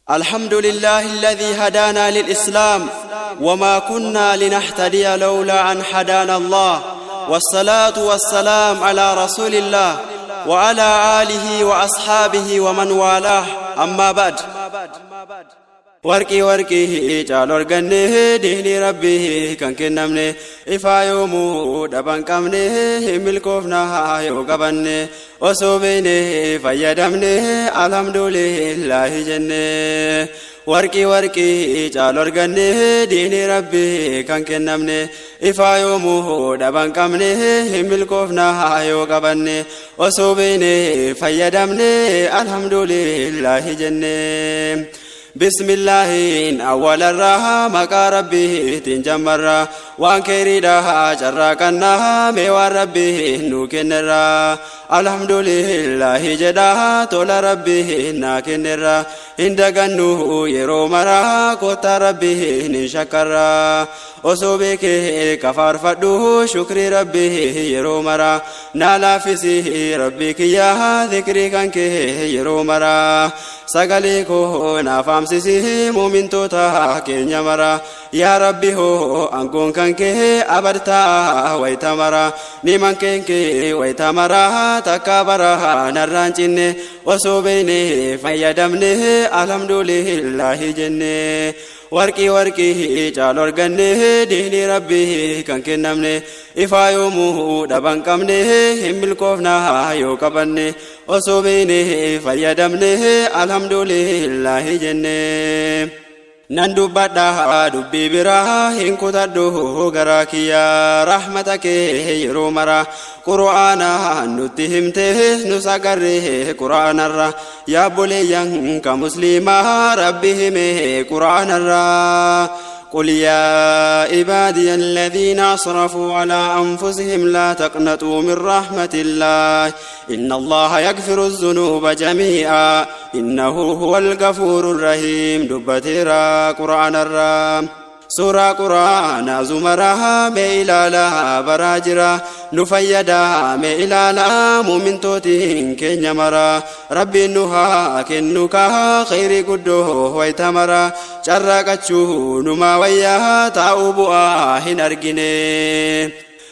الحمد لله الذي هدانا للإسلام وما كنا لنهتدي لولا أن هدانا الله، والصلاة والسلام على رسول الله وعلى آله وأصحابه ومن والاه. أما بعد، warqii caalor ganne dini rabbi kan kennamne ifa yoomu dhaban qabne milkoofna yoo qabanne osoo beene fayyadamne alhamdulillahi jenne. warqii caalor ganne dini rabbi kan kennamne ifa yoomu dhaban qabne milkoofna yoo qabanne osoo beene fayyadamne alhamdulillahi jenne. بسم الله أول الرها مكا ربي تنجمرا وان كيريدا جراكنا ميوان ربي نوكنرا الحمد لله جدا طول ربي ناكنرا هندغنو يرو مرا كوتا ربي نشكرا وصوبك كفار فدو شكر ربي يرو مرا نالافسي ربك يا ذكري كانك يرو مرا سغليكو نافام سيسي مؤمن توتا كينيا مرا يا ربي هو أنكون كانك أبرتا ويتمرا نيمان كانك ويتمرا تكبرا نرانجين وصوبيني فيدمني الحمد لله جنة. warqii caalor ganne dini rabbi kan kennamne ifa yoomu dhaban qabne milkoofna yoo qabanne osoo beene fayyadamne alhamdulillahi jenne. nan dubbadha dubbii biraa hin kutadhu garaa kiyya rahmata kee yeroo mara qur'aana nutti himte nu sagarre qur'aanarra yaa boleeyyan ka muslimaa rabbi hime qur'aanarra. قل يا عبادي الذين أسرفوا على أنفسهم لا تقنطوا من رحمة الله إن الله يغفر الذنوب جميعا إنه هو الغفور الرحيم. دبتيرا قرآن الرام سورة قرآن زمرها ميلالا براجرا نفيدا ميلالا مؤمن توتين كن مرا ربي نها كنوكا خير قدوه ويتمرا شرقتشو نما ويا تاوبوا هنرقني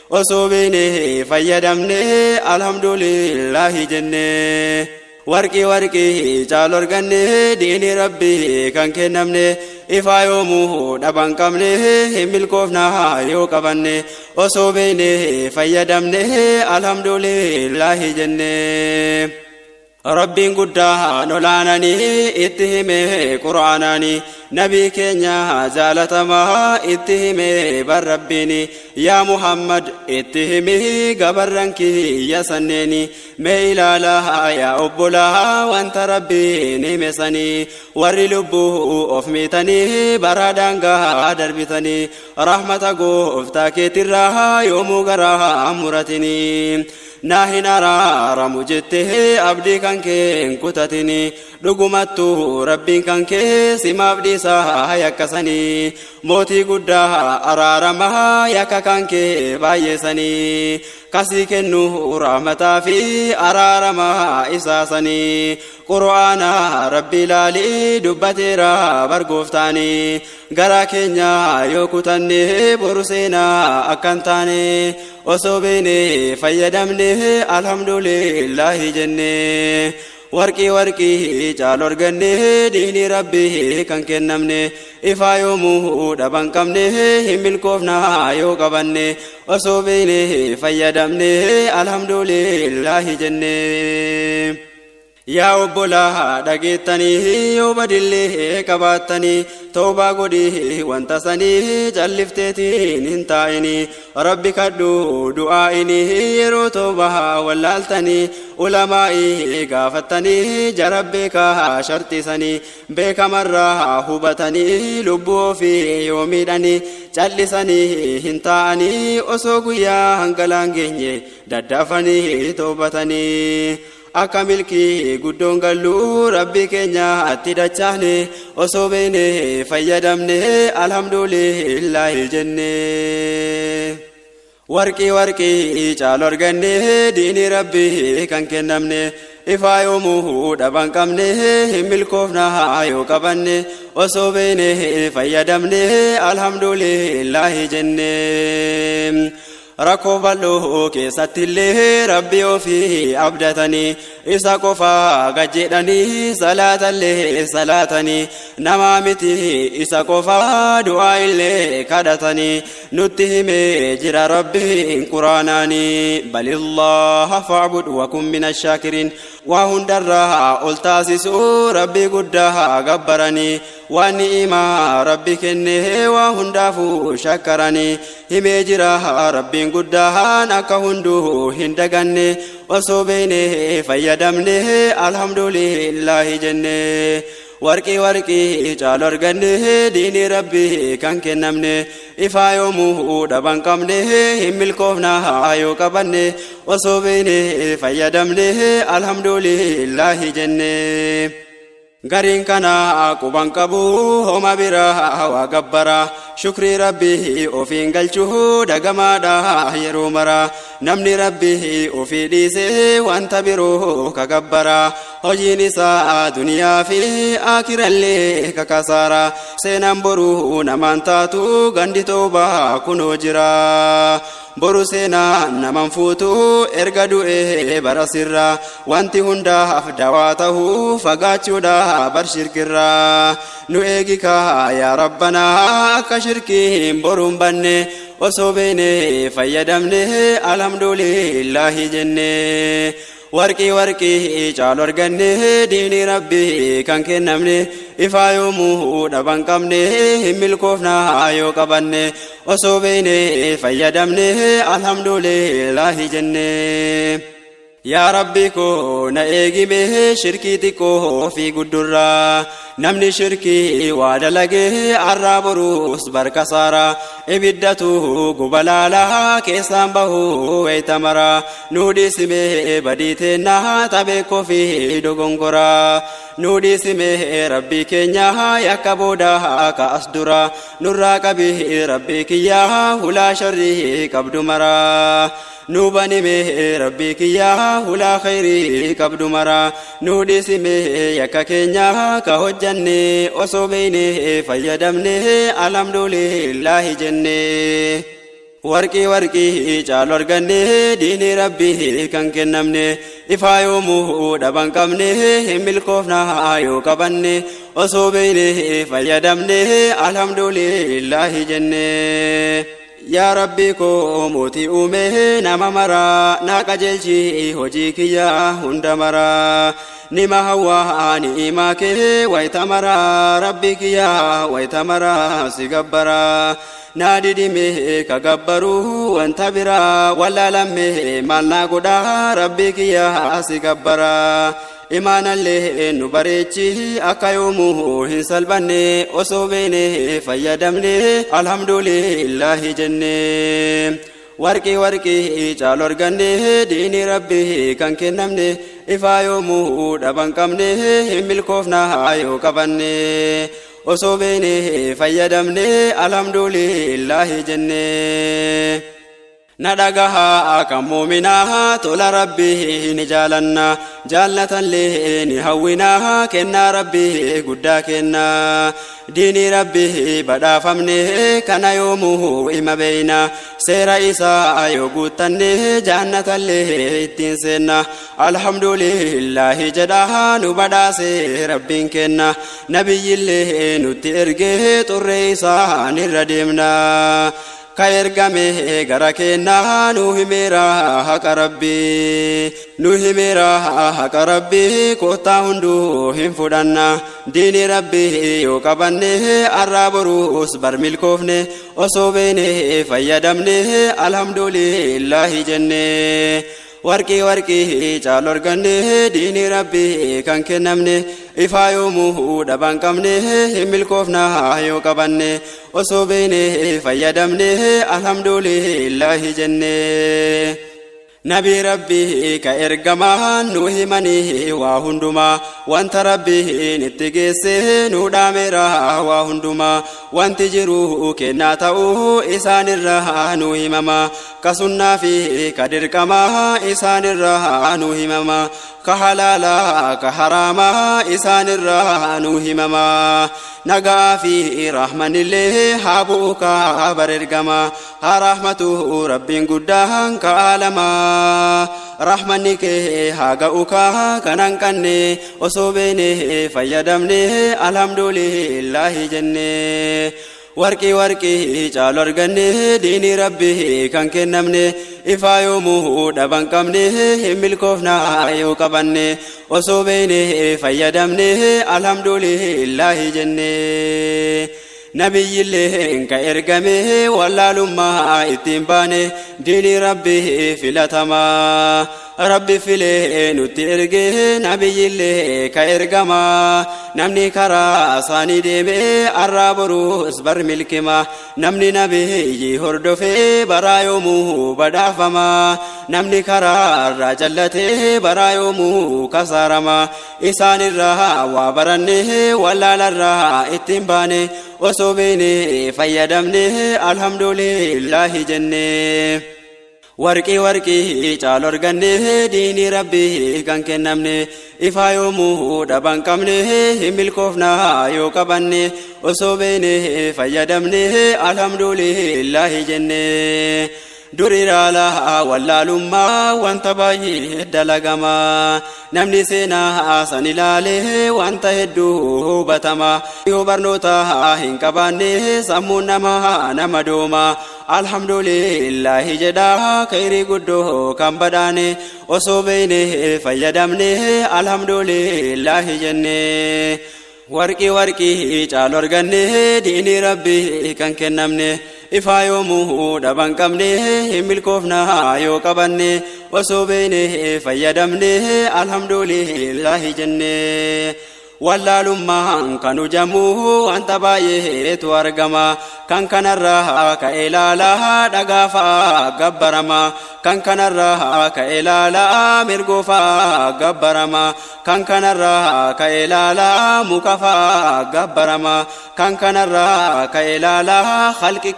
وصوبيني فيدمني الحمد لله جنة. warqii caalor ganne dini rabbi kan kennamne ifa yoomu dhaban qabne milkoofna yoo qabanne osoo beene fayyadamne alhamdulillahi jenne. rabbiin guddaa nolaanani itti hime qur'aanani nabii keenya jaalatamaa itti hime bar rabbiini yaa muhammad itti himi gabarran kiyya sanneeni mee ilaalaa yaa obbolaa wanta rabbiin hime sanii warri lubbuu of miitanii baraa daangaa darbitanii rahmata gooftaa keetirraa yoomuu garaa muratini. naahin araaramu jettee abdii kankeen kutatini dhugumattu rabbiin kankee simaaf dhiisaa yakkasanii mootii guddaa araaramaa yakka kankee baay'eesanii kasii kennu rahmataa fi araaramaa isaasanii qur'aana rabbi ilaalii dubbateera bargooftaanii garaa keenya yoo kutanne boru seenaa akkan taane osoo beene fayyadamne alhamdulillahi jenne. warqii caalor ganne dini rabbi kan kennamne ifa yoomu dhaban qabne milkoofna yoo qabanne osoo beene fayyadamne alhamdulillahi jenne. yaa obbolaa dhageettanii yoo badillee qabaattanii toobaa godhii wanta sanii callifteetiin hin taa'inii rabbi kadhu du'aa'inii yeroo toobaa wallaaltanii ulamaa'ii gaafattanii jarab beekaa sharxisanii beekamarraa hubatanii lubbuu ofii yoo miidhanii callisanii hin taa'anii osoo guyyaa hangalaan geenye daddaafanii toobatanii. akka milkii guddoon galluu rabbi keenya atti dachaane osoo beene fayyadamne alhamdulillahi jenne. warqii caalor ganne diini rabbi kan kennamne إفا يومه دبان قمنه ملكوفنا يو قبنه وصوبينه فيدمنه الحمد لله جنة ركو بلو كيسات اللي ربي وفي عبدتني إسا قفا قجدني صلاة اللي صلاتني نمامتي إسا قفا دعاء اللي كادتني نتهم جرى ربي قرآناني بل الله فاعبد وكن من الشاكرين وهندرها التاسس ربي قدها قبرني ونئما ربي كنه وهندافو شكرني همي جرى ربي قدها نكهندو هندقني وصوبينه فيدمنه الحمد لله جنة warqii caaloo arganne diinii rabbii kan kennamne ifaa yoomuu dhaban qabne hin milkoofna yoo qabanne osoo beekne fayyadamne alhamdulillahi jenne gariin kana quban qabu homa biraa waa gabbara shukrii rabbii ofiin galchuu dagamaadha yeroo mara namni rabbii ofii dhiise wanta biroo ka gabbara hojiin isaa duniyaa fi akirallee ka kasaara seenaan boruu namaan taatu gandi toobaa kunoo jira boru seenaa naman fuutu erga du'ee bara sirra wanti hundaaf dawaa tahuu fagaachuudha bar shirkirra nu eegika yaa rabbanaa akka shirkiin boruun banne osoo beekne fayyadamne alhamdulillahi jenne warqii caaloo arganne diinii rabbii kan kennamne ifaa yoomuu dhaban qabne hin milkoofna yoo qabanne osoo beekne fayyadamne alhamdulillahi jenne yaa rabbi ko na eegime shirkii xiqqoo fi guddurra namni shirkii waa dalage arraa boruus barkasaara ibiddatu gubalaala keessaan bahu waytamara nuudhisime badiiteenna tabeekoo fi dogongora nuudhisime rabbii keenya yakka booda ka as dura nurraa qabi rabbii kiyya hulaa sharrii qabdu mara nubanime rabbii kiyya hulaa khayrii qabdu mara nuudhisime yakka keenya ka hojjanne osoo beekne fayyadamne alhamdulillahi jenne warqii caaloo arganne diinii rabbii kan kennamne ifaa yoomuu dhaban qabne hin milkoofna yoo qabanne osoo beekne fayyadamne alhamdulillahi jenne yaa rabbii ko mootii uume nama mara naa qajeelchi hojii kiyya hunda mara nima hawaa ni'imaa kee waytamara rabbii kiyya waytamara si gabbara naa didime ka gabbaru wanta biraa wallaalame maal naa godha rabbii kiyya si gabbara imaanallee nu bareechi akka yoomuu hin salbanne osoo beekne fayyadamne alhamdulillahi jenne warqii caaloo arganne diinii rabbii kan kennamne ifaa yoomuu dhaban qabne hin milkoofna yoo qabanne osoo beekne fayyadamne alhamdulillahi jenne nadagaha kan muuminaa tola rabbii ni jaalanna jaalatallee ni hawwina kennaa rabbii guddaa kenna diinii rabbii badhaafamne kana yoomuu ima beeyna seera isaa yoo guuttanne jaannatallee ittiin seenna alhamdulillahi jedha nu badhaase rabbiin kenna nabiyyillee nutti ergee xurree isaa nirra deemna ka ergame gara kenna nu himeera haqa rabbii kottaa hunduu hin fudhanna diinii rabbii yoo qabanne arraa boruus bar milkoofne osoo beekne fayyadamne alhamdulillahi jenne warqii caaloo arganne diinii rabbii kan kennamne ifaa yoomuu dhaban qabne hin milkoofna yoo qabanne osoo beekne fayyadamne alhamdulillahi jenne نبي ربي كإرجما نوهمني وهندما وانت ربي نتجسه نودامرا وهندما وانت جروه كناتو إسان الرها نوهمما كسنة في كدركما إسان الرها نوهمما كحلالا كحراما إسان الرها نوهمما نجا في رحمن الله حبوك بررجما رحمته رب قدان كعالما رحمنك هاجاؤك كنان كني وصوبني فيدمني الحمد لله جنة warqii caalorganne diini rabbi kan kennamne ifa yoomuu dhaban qabne hin milkoofna yoo qabanne osoo beene fayyadamne alhamdulillahi jenne nabiyyiillee ka ergame wallaalummaa ittiin baane diini rabbi filatamaa rabbi filee nutti erge nabiyyiillee ka ergama namni karaa saanii deeme arraa boruus bar milkima namni nabiyyi hordofe baraa yoomuu badhaafama namni karaa irraa jallate baraa yoomuu kasaarama isaanirraa waa baranne wallaalarraa ittiin baane osoo beene fayyadamne alhamdulillahi jenne warqii caalorganne diini rabbi kan kennamne ifa yoomuu dhaban qabne hin milkoofna yoo qabanne osoo beene fayyadamne alhamdulillahi jenne duriraala wallaalummaa wanta baay'ee dalagama namni seenaa san ilaale wanta hedduu hubatama yoo barnoota hin qabaanne sammuun nama dooma alhamdulillahi jedha khayrii guddoo kan badhaane osoo beene fayyadamne alhamdulillahi jenne warqii caalorganne diini rabbi kan kennamne ifa yoomuu dhaban qabne hin milkoofna yoo qabanne osoo beene fayyadamne alhamdulillahi jenne wallaalummaan kanu jamuu wanta baay'eetu argama kan kanarraa ka ilaalaa dhagaafaa gabbarama kan kanarraa ka ilaalaa mirgoofaa gabbarama kan kanarraa ka ilaalaa mukafaa gabbarama kan kanarraa ka ilaalaa khalqi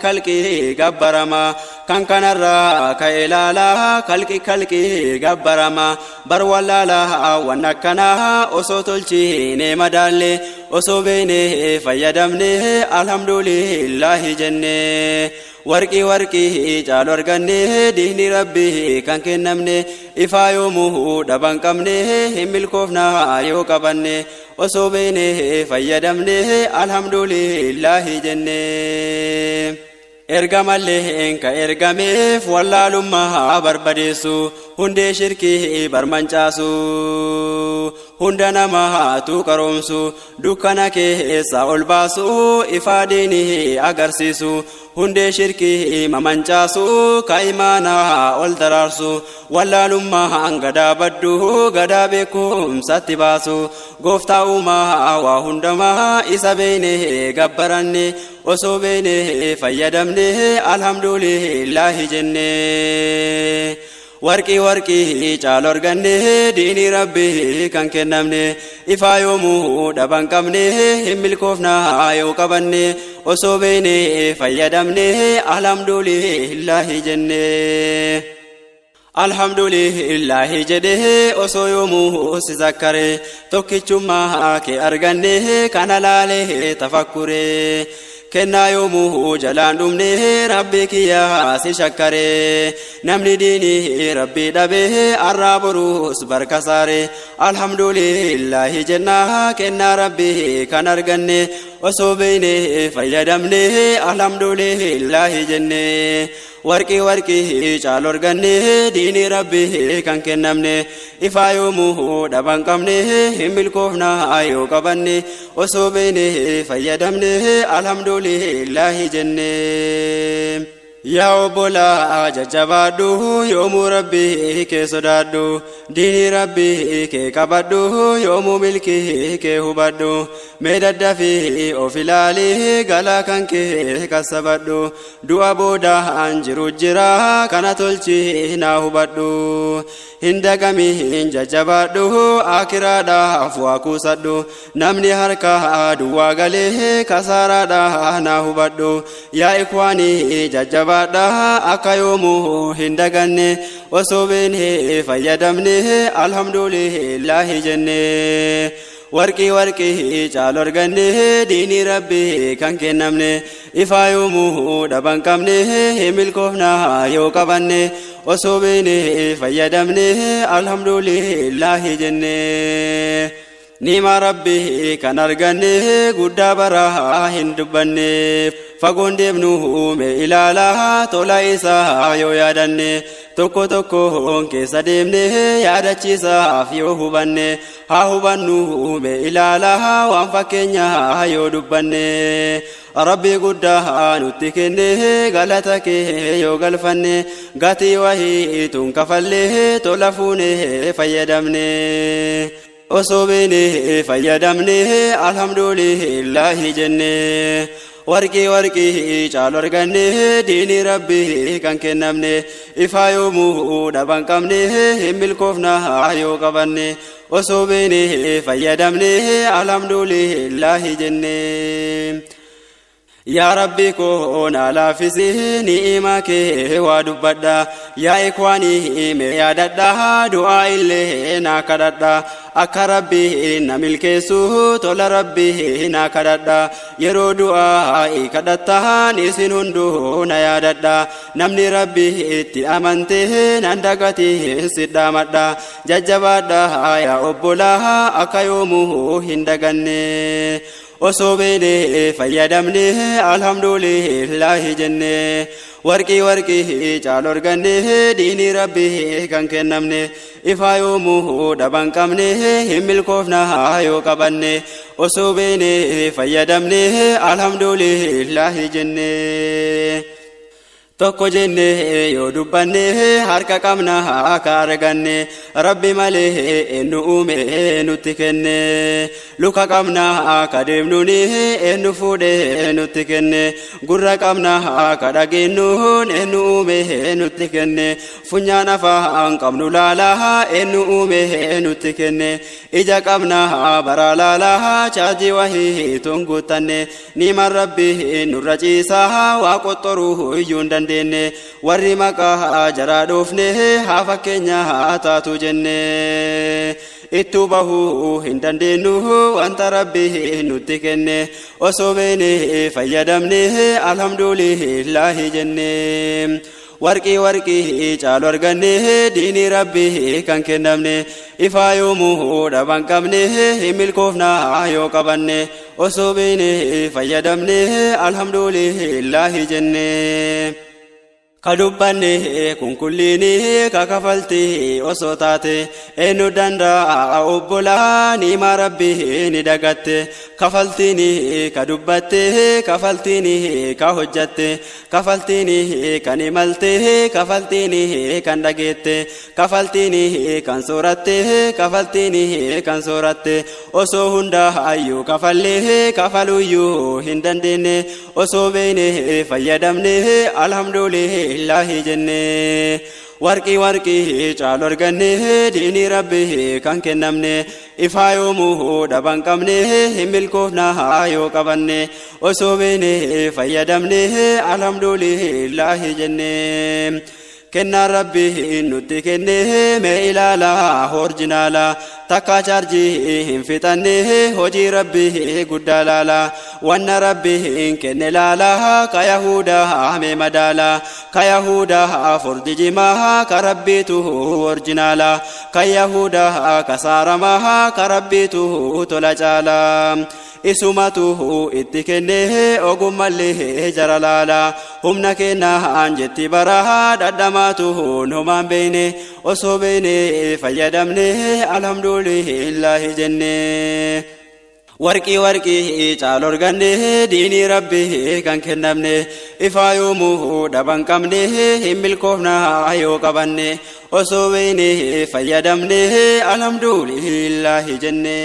gabbarama kan kanarraa ka ilaalaa khalqi gabbarama bar wallaalaa wan akkanaa osoo tolchine madaalle osoo beene fayyadamne alhamdulillahi jenne warqii caalorganne diini rabbi kan kennamne ifa yoomuu dhaban qabne hin milkoofna yoo qabanne osoo beene fayyadamne alhamdulillahi jenne ergamallee ka ergameef wallaalummaa barbadeessu hundee shirkii barmancaasu hunda namaatu qaroomsu dukkana keessa ol baasu ifaa diinii agarsiisu hundee shirkii mamancaasu ka imaanaa ol daraarsu wallaalummaan gadaa baddu gadaa beekumsatti baasu gooftaa uumaa waa hundamaa isa beene gabbaranne osoo beene fayyadamne alhamdulillahi jenne warqii caalorganne diini rabbi kan kennamne ifa yoomuu dhaban qabne hin milkoofna yoo qabanne osoo beene fayyadamne alhamdulillahi jenne alhamdulillahi jedhe osoo yoomuu si zakkare tokkichummaa kee arganne kana laalee tafakkure kennaa yoomuu jalaan dhumne rabbi kiyyaa si shakkare namni diini rabbi dhabe arraa boruus barkasaare alhamdulillahi jennaa kennaa rabbi kan arganne osoo beene fayyadamne alhamdulillahi jenne warqii caalorganne diini rabbi kan kennamne ifa yoomuu dhaban qabne hin milkoofna yoo qabanne osoo beene fayyadamne alhamdulillahi jenne يا أبولا ججبادو يوم ربي كي صدادو دين ربي كي كبادو يوم ملكي كي هبادو ميداد في أوفلالي غلا كان كي كسبادو دو أبودا أنجرو جرا كان تلچي نا هبادو هندقامي ججبادو آكرا دا أفواكو صدو نمني هركا دوا غلي كسارا دا نا هبادو يا إخواني ججبادو akayomu hindaganne wasobene fayyadamne alhamdulillah jenne warqi caalorganne dini rabbi kan kennamne ifayomu dabankamne milkofna yo qabanne wasobene fayyadamne alhamdulillah jenne nima rabbi kan arganne gudda bara hindubbanne fagoon deemnu me ilaala tola isaa yoo yaadanne tokko tokkoon keessa deemne yaadachiisaaf yoo hubanne haa hubannu me ilaala waan fakkeenyaa yoo dubbanne rabbi guddaa nutti kenne galata kee yoo galfanne gatii wahii tun kafallee tola fuune fayyadamne osobene fayyadamne alhamdulillah jenne warqi caalorganne dini rabbi kan kennamne ifayomu dabanqamne milkofna yoo qabanne osobene fayyadamne alhamdulillah jenne يا ربي كون على فيني إماك وادبدا يا إخواني مياددا دعاء اللي ناكددا أكربي نملك سو تول ربي ناكددا يرو دعاء كدتا نسنندو نياددا نمني ربي اتي أمنته نندقتي سدامدا ججبدا يا أبولا أكيومو هندقني وصوبيني فيدمني alhamdulillah jenne warqi caalorganne dini rabbi kan kennamne ifayomu dabanqamne milkofna yoo qabanne osobene fayyadamne alhamdulillah jenne tokko jenne yoo dubbanne harka qabna akka arganne rabbi malee eenyu uume nutti kenne luka qabna akka deemnuuni eenyu fuudhe nutti kenne gurra qabna akka dhageenyu eenyu uume nutti kenne funyaan afaan qabnu laalaa eenyu uume nutti kenne ija qabna bara laalaa chaajii wahii tun guuttanne niman rabbi nurra ciisaa waa qoxxoruu iyyuu hin warri maqaa jaraa dhoofne haa fakkeenyaa taatu jenne ittuu bahuu hin dandeenyu wanta rabbi nutti kenne osoo beene fayyadamne alhamdulillah jenne warqi caalorganne dini rabbi kan kennamne ifaayomu dabanqamne milkofna yoo qabanne osoo beene fayyadamne alhamdulillah jenne kadubbanne kunkulliini kakafalti osoo taate eenyu danda'a obbolaa nima rabbi ni dagatte kafaltiini kadubbatte kafaltiini ka hojjatte kafaltiini kan imalte kafaltiini kan dhageette kafaltiini kan sooratte kafaltiini kan sooratte osoo hunda ayyuu kafallee kafaluyyuu hin dandeenye osoo beene fayyadamne alhamdulillah jenne warqi caalorganne dini rabbi kan kennamne ifaayomu dabanqamne milkofna yoo qabanne osoo beene fayyadamne alhamdulillah jenne kenna rabbi nutti kenne me ilaala orjinaala takka charji hin fitanne hojii rabbi guddaa laala wanna rabbi kenne laala ka yahuda me madaala ka yahuda fordi jimaa ka rabbitu orjinaala ka yahuda ka saaramaa ka rabbitu tola caala isumatu itti kenne ogummallee jara laala humna kenna anjetti baraha dadhamaatu numaan beene osoo beene fayyadamne alhamdulillah jenne warqii warqii caalorganne diinii rabbii kan kennamne ifaa yoomuu dhaban qabne hin milkoofna yoo qabanne osoo beeyne fayyadamne alhamdulillahi jenne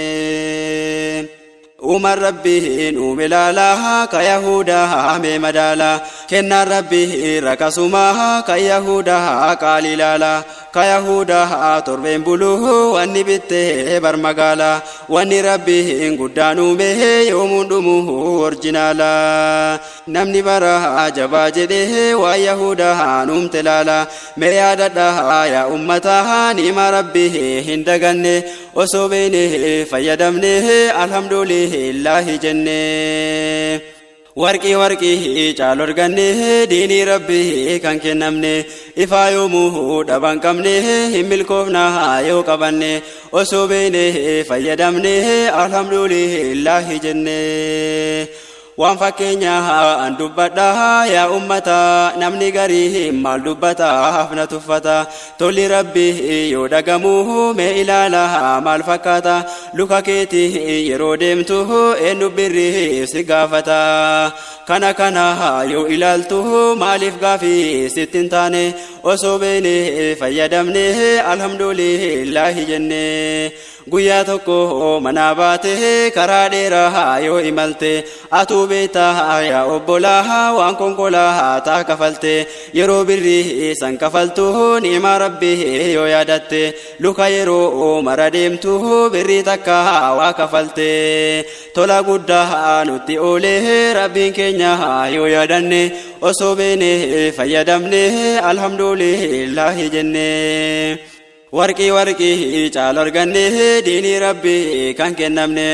umar rabbiin uume laala ka yahudaa mee madaala kennaan rabbii rakasumaa ka yahudaa qaali laala ka yahudaa torbeen buluu wanni bittee bar magaala wanni rabbiin guddaan uume yoomuun dhumuu orjinaala namni bara jabaa jedhee waan yahudaa uumte laala mee yaadadhaa yaa ummataa ni'ima rabbii hin daganne osoo beeyne fayyadamne alhamdulillahi jenne warqii warqii caalorganne diinii rabbii kan kennamne ifaa yoomuu dhaban qabne hin milkoofna yoo qabanne osoo beeyne fayyadamne alhamdulillahi jenne waan fakkeenyaa an dubbadha yaa ummata namni garii maal dubbataaf na tuffata tolli rabbii yoo dhagamu mee ilaala maal fakkaata luka keetii yeroo deemtu eenyu birrii si gaafata kana yoo ilaaltu maaliif gaafii sittin taane osoo beeyne fayyadamne alhamdulillahi jenne guyyaa tokko manaa baate karaa dheeraa yoo imalte atuu beektaa yaa obbolaa waan konkolaataa kafalte yeroo birrii san kafaltu ni'ima rabbii yoo yaadatte luka yeroo mara deemtu birrii takka waa kafalte tola guddaa nutti oolee rabbiin keenya yoo yaadanne osoo beeyne fayyadamne alhamdulillahi jenne warqii warqii caalorganne diinii rabbii kan kennamne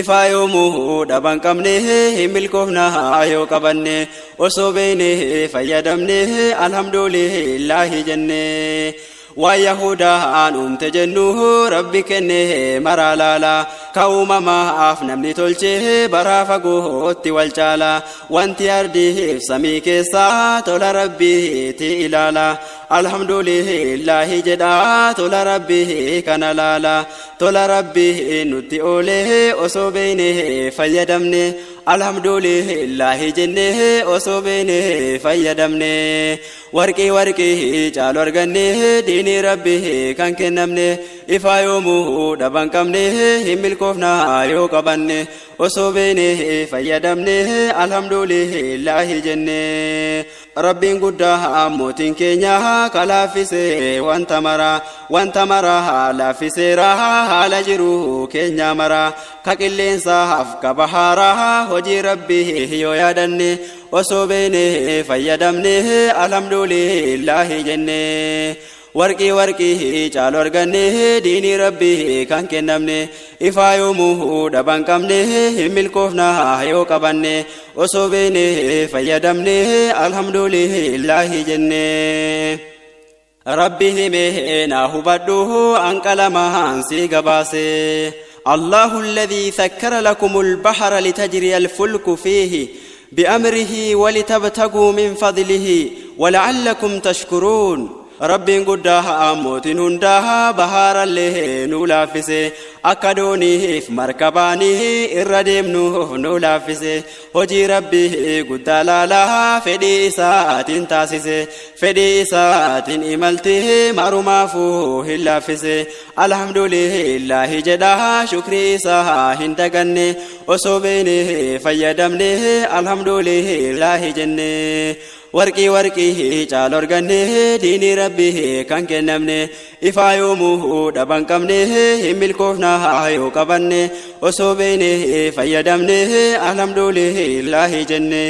ifaa yoomuu dhaban qabne hin milkoofna yoo qabanne osoo beeyne fayyadamne alhamdulillahi jenne waan yahuudaan uumte jennu rabbi kenne maraa laala ka uumamaaf namni tolche baraa fagootti wal caala wanti ardiif samii keessaa tola rabbiiti ilaala alhamdulillahi jedha tola rabbii kana laala tola rabbii nutti oole osoo beeyne fayyadamne alhamdulillahi jenne osoo beeyne fayyadamne warqii warqii caalorganne diinii rabbii kan kennamne ifaa yoomuu dhaban qabne hin milkoofna yoo qabanne osoo beeyne fayyadamne alhamdulillahi jenne rabbiin guddaa mootiin keenya ka laaffise wanta mara laaffiseera haala jiru keenya mara ka qilleensaaf ka bahaaraa hojii rabbii yoo yaadanne osoo beeyne fayyadamne alhamdulillahi jenne warqii warqii caalorganne diinii rabbii kan kennamne ifaa yoomuu dhaban qabne hin milkoofna yoo qabanne osoo beeyne fayyadamne alhamdulillahi jenne rabbi himee naa hubadhu an qalamaan si gabaase الله الذي سكر لكم البحر لتجري الفلك فيه بأمره ولتبتغوا من فضله ولعلكم تشكرون ربين قدها موتين هندها بهار اللي نولافسه أكدوني مركبانه الرديم نولافسه هجي ربي قدالا لها فدي إسات تاسسه فدي إسات إمالته مرما فوه اللافسه الحمد لله جدها شكري إساها هندقني وصوبينه فيدمنه الحمد لله جنه warqii warqii caalorganne diinii rabbii kan kennamne ifaa yoomuu dhaban qabne hin milkoofna yoo qabanne osoo beeyne fayyadamne alhamdulillahi jenne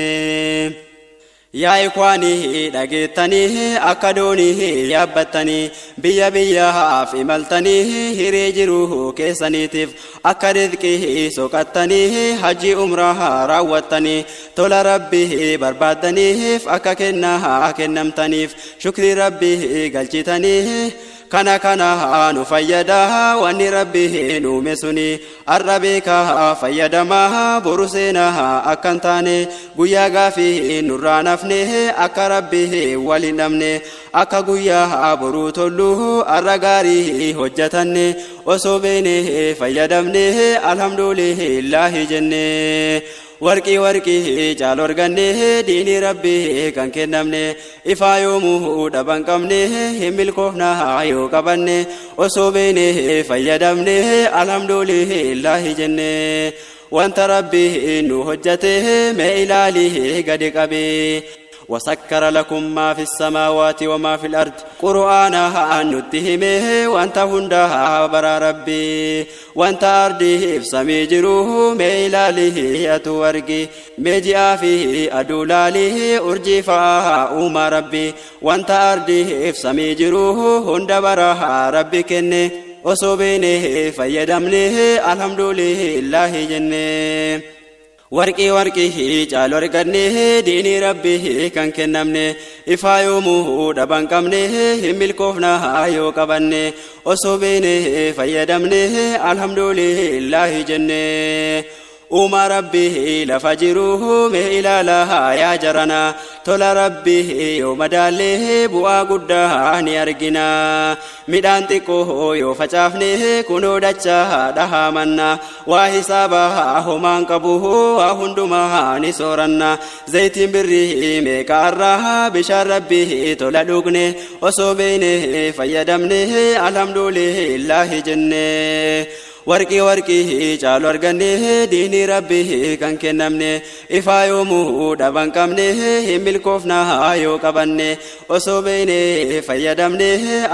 yaa ikwaanii dhageettanii akka doonii yaabbattanii biyya biyyaaf imaltanii hiree jiru keessaniitiif akka rizqii soqattanii hajji umraa raawwattanii tola rabbii barbaaddaniif akka kennaa kennamtaniif shukrii rabbii galchitanii kana nu fayyada wanni rabbii nuume suni arrabeeka fayyadama boru seenaa akkan taane guyyaa gaafii nurraa nafne akka rabbii waliin dhabne akka guyyaa boruu tollu arra gaarii hojjatanne وصوبينه فيدمنه الحمد لله جنة warqii caalorganne diini rabbi kan kennamne ifaa yoomuu dhaban qabne hin milkoofna yoo qabanne osoo beene fayyadamne alhamdulillahi jenne wanta rabbi nu hojjate mee ilaali gadi qabe وسكر لكم ما في السماوات وما في الأرض قرآنها نتهمه وانت هندها برا ربي وانت أرضه بسمي جروه ميلاله أتورقي ميجئ فيه أدولاله أرجي فأوما ربي وانت أرضه بسمي جروه هند برا ربي كنه وصوبينه فيدمنه الحمد لله جنه warqii caalorganne diini rabbi kan kennamne ifaa yoomuu dhaban qabne hin milkoofna yoo qabanne osoo beene fayyadamne alhamdulillahi jenne Uma rabbi lafa jiruhu mee ilaala yaa jarana tola rabbi yoo madaale bu'aa guddaa ni argina midhaan xiqqoo yoo facaafne kunoo dachaa dhahamanna waa hisaabaa homaan qabu waa hundumaa ni sooranna zayitiin birrii meeqaarraa bishaan rabbi tola dhugne osoo beene fayyadamne alhamdulillahi jenne warqii caalu arganne diini rabbi kan kennamne ifaa yoomuu dhaban qabne hin milkoofna yoo qabanne osoo beene fayyadamne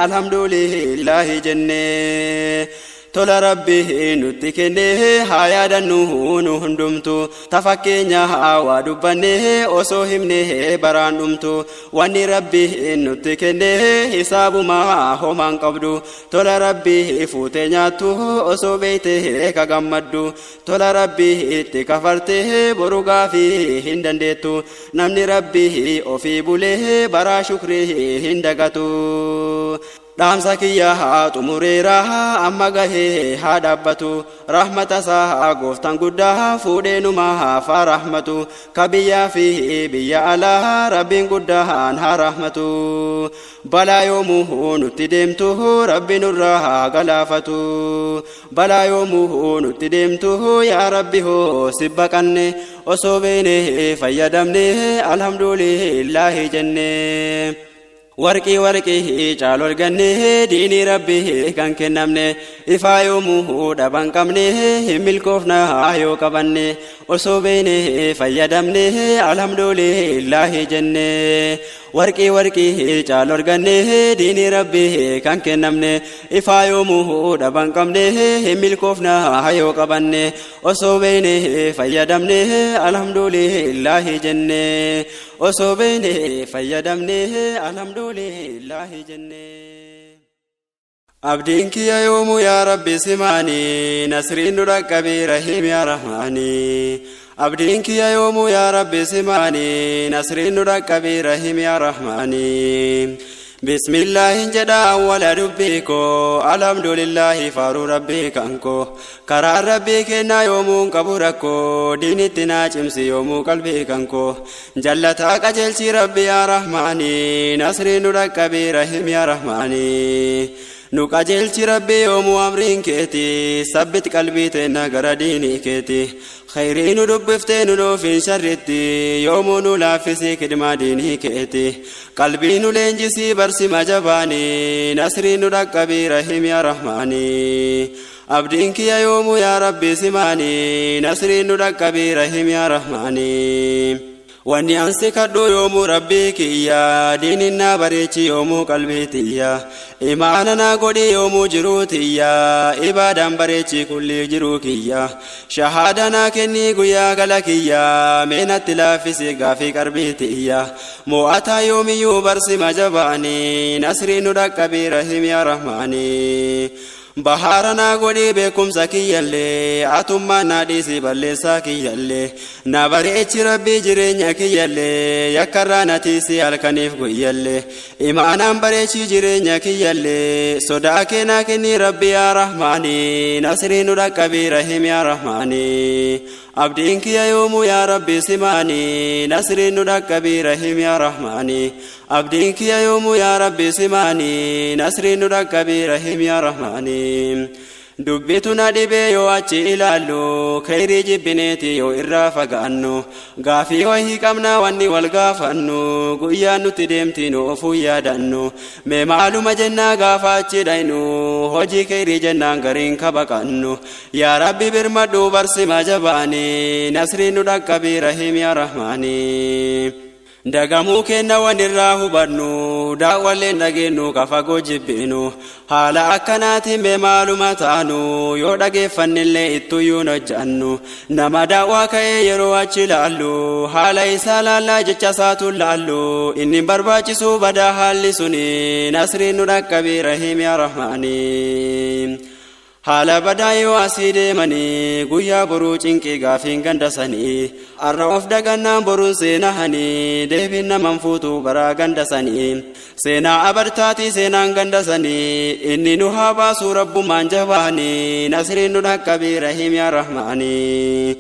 alhamdulillahi jenne tola rabbi nutti kenne haa yaadannu nu hundumtu tafakkeenya waa dubbanne osoo himne baraan dhumtu wanni rabbi nutti kenne hisaabuma homaan qabdu tola rabbi fuute nyaattu osoo beeyte ka gammaddu tola rabbi itti kafarte boru gaafii hin dandeettu namni rabbi ofii bulee baraa shukrii hin dagatu dhaamsa kiyyaa xumureera amma gahee haa dhaabbatu rahmata isaa gooftaan guddaa fuudheenuma haa rahmatu ka biyyaa fi biyya alaa rabbiin guddaan haa rahmatu balaa yoomuu nutti deemtu rabbi nurraa haa galaafatu balaa yoomuu nutti deemtu yaa rabbi hoo si baqanne osoo beene fayyadamne alhamdulillahi jenne warqii caalu arganne diini rabbi kan kennamne ifaa yoomuu dhaban qabne hin milkoofna yoo qabanne osoo beene fayyadamne alhamdulillahi jenne warqii caalu arganne diini rabbi kan kennamne ifaa yoomuu dhaban qabne hin milkoofna yoo qabanne osoo beene fayyadamne alhamdulillahi jenne osoo beene fayyadamne alhamdulillahi jenne abdiin kiyya yoomuu yaa rabbi simaani nasriin nu dhaqqabi rahiim yaa rahmaani abdiin kiyya yoomuu yaa rabbi simaani nasriin nu dhaqqabi rahiim yaa rahmaani بسم الله جدا ولا ربيكو الحمد لله فارو ربي كانكو كرا ربي كنا يوم كبركو دينتنا جمسي يوم قلبي كانكو جلتا كجلسي ربي يا رحماني نصري نورك برحيم يا رحماني نقاجلتي ربي يوم أمرين كيتي ثبت قلبي تنا غرديني كيتي خيرين ربفتين نوفين شرتي يوم نلافسي كدما ديني كيتي قلبي نلنجسي برسي مجباني نصري نرك برحيم يا رحماني abdiinki ya yoomu ya rabbi simaani nasriin nu dhaqqabi rahim ya rahmaani wanni ansi kadhu yoomu rabbi kiyya diininna bareechi yoomu qalbiitiyya imaana na godhi yoomu jiruutiyya ibaadan bareechi kulli jiru kiyya shahaada na kenni guyyaa gala kiyya meenatti laafisi gaafii qarbiitiyya mo'ataa yoomiyyuu barsi majabaani nasriin nu dhaqqabi rahim ya rahmaani baharana godi bekum sakiyalle atumma nadisi balle sakiyalle na bareechi rabbi jireenya kiyalle yakkaranati si alkanif guyalle imaanaan bareechi jireenya kiyalle sodaa keena kenni rabbi ya rahmani nasriinu dhaqqabi rahim ya rahmani abdiin kiyya yoomu ya rabbi simaani nasriinu dhaqqabi rahim ya rahmani abdiin kiyya yoomu ya rabbi simaani nasriinu dhaqqabi rahim ya rahmani دبتنا دبي يو أجي إلالو خيري جبنيتي يو إرافق أنو غافي وهي كمنا واني والغافنو قيانو تدمتينو أفو يادنو ممعلوم جنة غافاتي دينو هجي خيري جنة غرين كبقنو يا ربي برمدو برسي ما جباني نسرينو دكبي رحيم يا رحماني دغمو كنا ونراه برنو داولين دغينو كفاغو جبينو حالا اكناتي بمعلوماتانو يو دغفنلي اتو يونجانو نما داوا كاي يرو اچلالو حالا يسالالا جچساتو لالو اني برباچسو بدا حالي سني نصرين دكبي رحيم يا رحماني حالا بداي واسيد مني غيا برو چنكي غافين غندسني اروف دغنا برو سينا هني ديبنا منفوتو برا غندسني سينا ابرتاتي سينا غندسني اني نوها رب مانجباني نصرين دكبي رحيم يا رحماني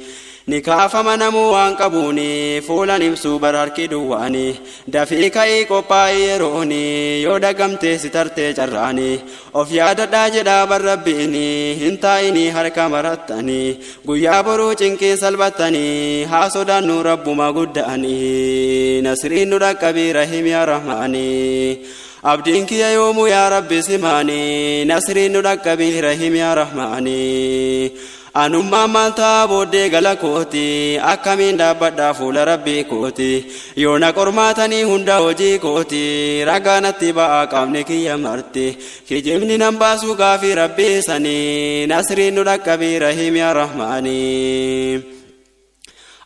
نكافا منمو وانقبوني فولا نمسو براركي دواني دفيكا ايكو بايروني يودا قمتي سترتي جراني اوف يادا داجدا بربيني هنتايني حركا مرتاني قويا برو چنكي سلبتاني حاسو دانو رب ما قداني نسرين دكبي رحيم يا رحماني عبدينك يا يوم يا رب سماني نسرين دكبي رحيم يا رحماني أنما مالتا بودي غلاكوتي أكامين دابدا فول ربي كوتي يونا كرماتني هندا وجي كوتي رغانتي با قامنكي يا مرتي كجمني نمباسو غافي ربي سني نصرين دكبي رحيم يا رحماني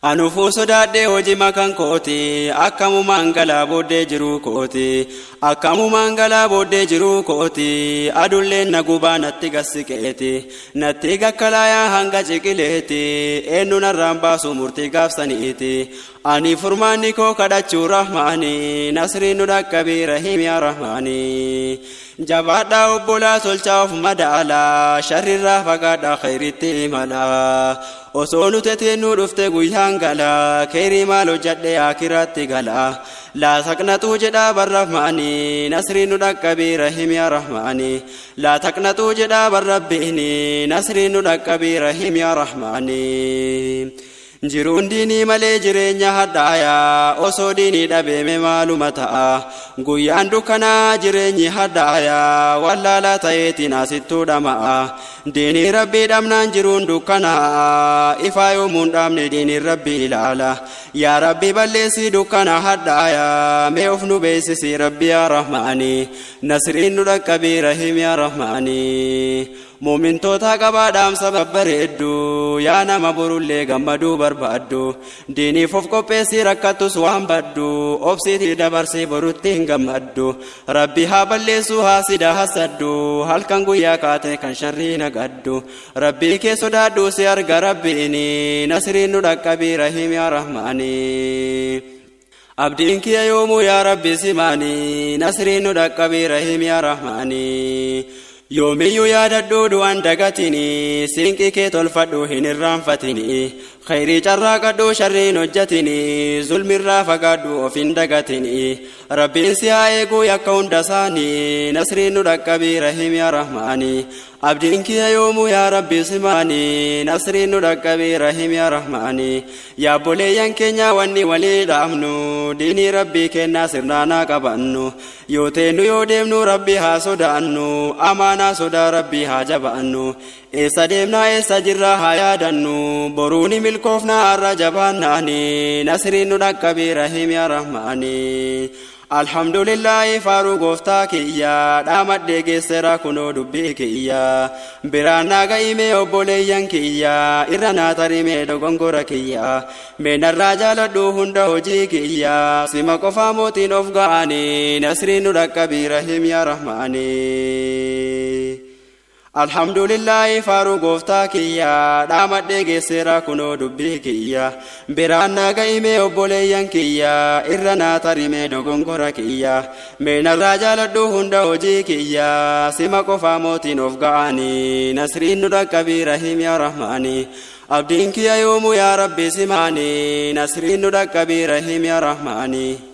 أنو فوسو دادي وجي مكان كوتي أكامو مانغلا بودي جرو كوتي أكامو مانغلا بودي جرو كوتي أدولين نغوبا نتيغسكيتي نتيغا كلايا هنگا جيكيليتي إنو نرامبا سمورتي غافسانيتي أني فرماني كو كدچو رحماني نصرين دكبي رحيم يا رحماني جبادا وبولا سلچا مدالا شريرا فقادا خيرتي ملا osonu tetenu dufte guyyan gala khairi malo jadde akirati gala la saknatu jeda barrahmani nasrinu dakabi rahim ya rahmani la taknatu jeda barrabbini nasrinu dakabi rahim ya rahmani jiruun diinii malee jireenya hadhaaya osoo diinii dhabeeme maalumata guyyaan dukkanaa jireenyi hadhaaya wallaalaa ta'eetiin asittuu dhama'a diinii rabbii dhabnaan jiruun dukkanaa ifaa yoomuun dhabne diinii rabbii ilaala yaa rabbii balleessii dukkana hadhaaya mee of nu beeksisi rabbii yaa rahmaanii nasriin nu dhaqqabii rahiim yaa rahmaanii مومن توتا قبادام سبب بريدو يا نما برولي غمدو بربادو ديني فوفكو بيسي ركاتو سوام بدو اوبسيتي دبرسي بروتين غمدو ربي هابلسو حاسدا حسدو هل كانغو يا كاتي كان شرينا غدو ربي كي سودادو سيار غربيني نصرين دكبي رحيم يا رحماني عبدينك يا يوم يا ربي سماني نصرين دكبي رحيم يا رحماني يومي يا ددو وان دغتني سينكي كي تلفدو هن الرانفتني خيري جراقدو شرين وجتني ظلم الرافقدو فين دغتني ربي سيايغو يكون دساني نصرين دكبي رحيم يا رحماني عبدينك يا يوم يا ربي سماني نصرين دكبي رحيم يا رحماني يا بولي ينكنيا واني ولي دامنو ديني ربي كنا سرنانا قبانو يوتينو يوديمنو ربي ها سودانو امانا سودا ربي ها جبانو إيسا ديمنا إيسا جرا هايادنو بروني ملكوفنا الرجباناني نصرين دكبي رحيم يا رحماني الحمد لله فاروق افتاكيا دامت ديگي سرا كنو دبيكيا برانا غايمي وبوليان كيا إرانا تريمي دوغنغوركيا من الرجال دو هندا هجيكيا سيما كفا موتين افغاني نصرين دكبي رحيم يا رحماني الحمد لله فاروق افتاكيا دامت ديگي سرا كنو دبيكيا برانا غايمي وبوليان كيا إرانا تريمي دوغنغوركيا من الرجال دو هندا هجيكيا سيما كفا موتين افغاني نصرين دكبي رحيم يا رحماني عبدينك يا يوم يا ربي سماني نصرين دكبي رحيم يا رحماني